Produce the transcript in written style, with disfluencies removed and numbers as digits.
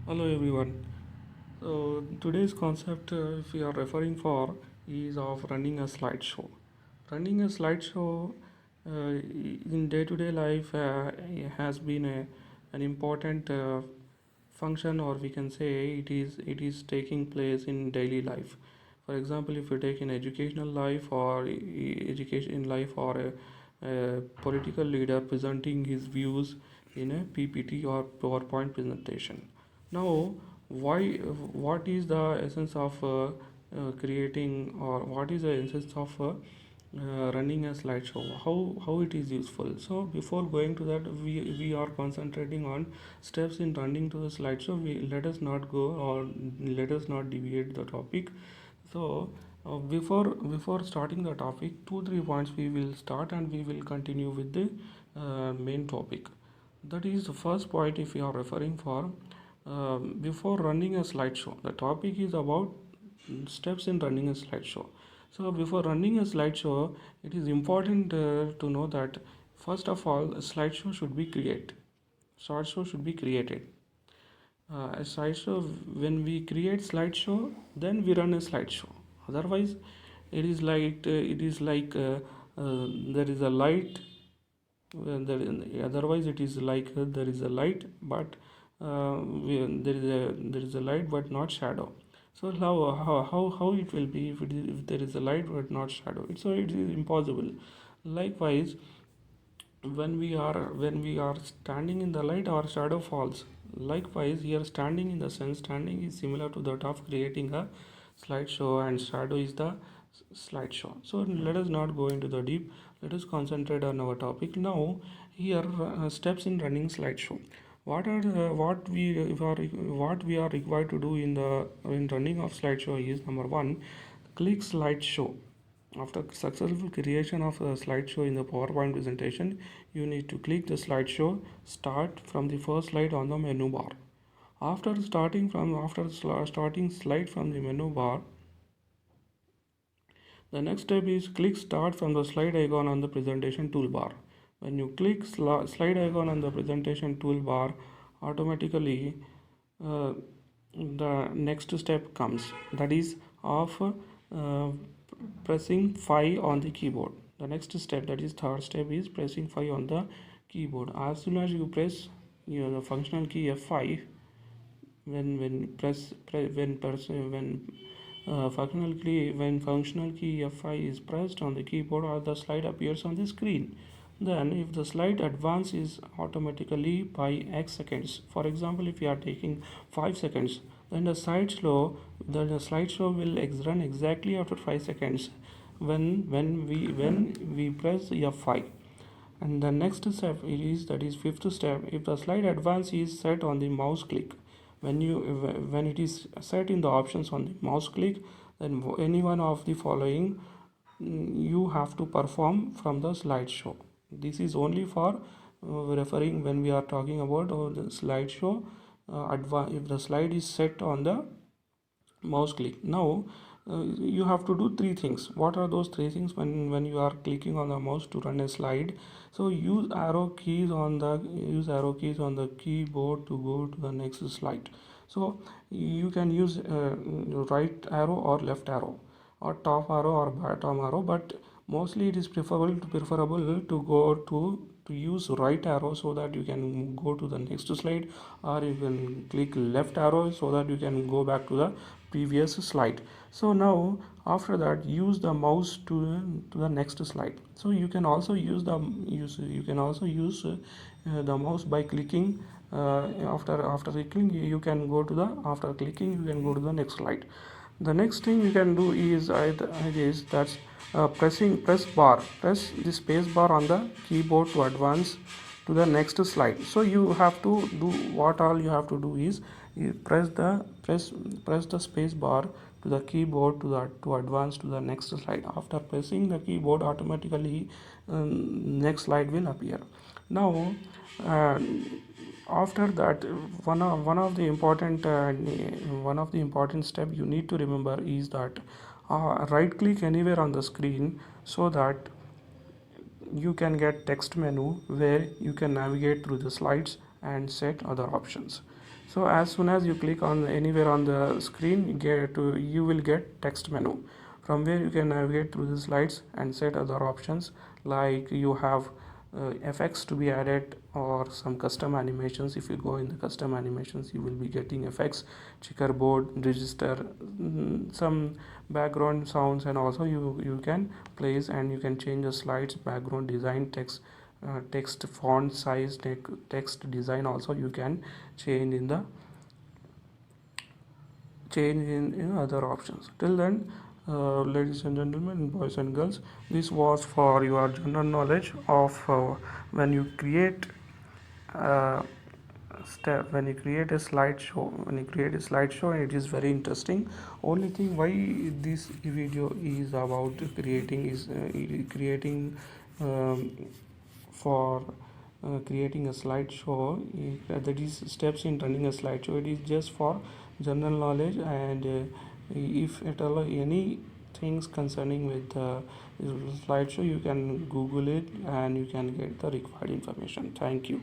Hello everyone. So today's concept, if we are referring for, is of running a slideshow. Running a slideshow in day-to-day life has been an important function, or we can say it is taking place in daily life. For example, if you take in educational life or education life, or a political leader presenting his views in a PPT or PowerPoint presentation. Now, why? What is the essence of creating, or what is the essence of running a slideshow? How it is useful? So before going to that, we are concentrating on steps in running to the slideshow. Let us not go, or let us not deviate the topic. So before starting the topic, 2-3 points we will start, and we will continue with the main topic. That is the first point. If you are referring for before running a slideshow, the topic is about steps in running a slideshow. So before running a slideshow, it is important to know that first of all, a slideshow should be created. Slideshow should be created. A slideshow, when we create slideshow, then we run a slideshow. Otherwise, there is a light. Otherwise, it is like there is a light, but there is a light but not shadow. So how it will be if there is a light but not shadow? It is impossible. Likewise, when we are standing in the light, our shadow falls. Likewise, here standing, in the sense standing is similar to that of creating a slideshow, and shadow is the slideshow. So let us not go into the deep. Let us concentrate on our topic now. Here, steps in running slideshow. What we are required to do in running of slideshow is: number one, click slideshow. After successful creation of a slideshow in the PowerPoint presentation, you need to click the slideshow start from the first slide on the menu bar. After starting slide from the menu bar, the next step is click start from the slide icon on the presentation toolbar. When you click slide icon on the presentation toolbar, automatically uh, the next step comes, that is of pressing 5 on the keyboard. The next step, that is third step, is pressing 5 on the keyboard. As soon as you press the functional key F5, when functional key F5 is pressed on the keyboard, or the slide appears on the screen. Then if the slide advance is automatically by X seconds, for example, if you are taking 5 seconds, then the slideshow will run exactly after 5 seconds when we press F5. And the next step is, that is fifth step, if the slide advance is set on the mouse click. When it is set in the options on the mouse click, then any one of the following you have to perform from the slideshow. This is only for referring when we are talking about the slideshow. If the slide is set on the mouse click. Now you have to do three things. What are those three things when you are clicking on the mouse to run a slide? So use arrow keys on the keyboard to go to the next slide. So you can use right arrow or left arrow, or top arrow or bottom arrow, but mostly it is preferable to go to use right arrow, so that you can go to the next slide, or you can click left arrow so that you can go back to the previous slide. So now after that, use the mouse to the next slide. So you can also use the mouse by clicking. After clicking, you can go to the after clicking you can go to the next slide. The next thing you can do is that's press the space bar on the keyboard to advance to the next slide. So you have to do, what all you have to do is, you press the space bar to the keyboard to advance to the next slide. After pressing the keyboard, automatically next slide will appear. Now uh, after that, one of the important step you need to remember is that right click anywhere on the screen, so that you can get text menu where you can navigate through the slides and set other options. So as soon as you click on anywhere on the screen, you will get text menu, from where you can navigate through the slides and set other options, like you have effects to be added or some custom animations. If you go in the custom animations, you will be getting effects, checkerboard, register, some background sounds, and also you can place and you can change the slides background design, text font size, text design also you can change in the other options. Till then, ladies and gentlemen, boys and girls, this was for your general knowledge of when you create uh, when you create a slideshow, and it is very interesting. Only thing why this video is about creating um, for creating a slideshow, that is steps in running a slideshow. It is just for general knowledge, and if at all any things concerning with slideshow, you can google it and you can get the required information. Thank you.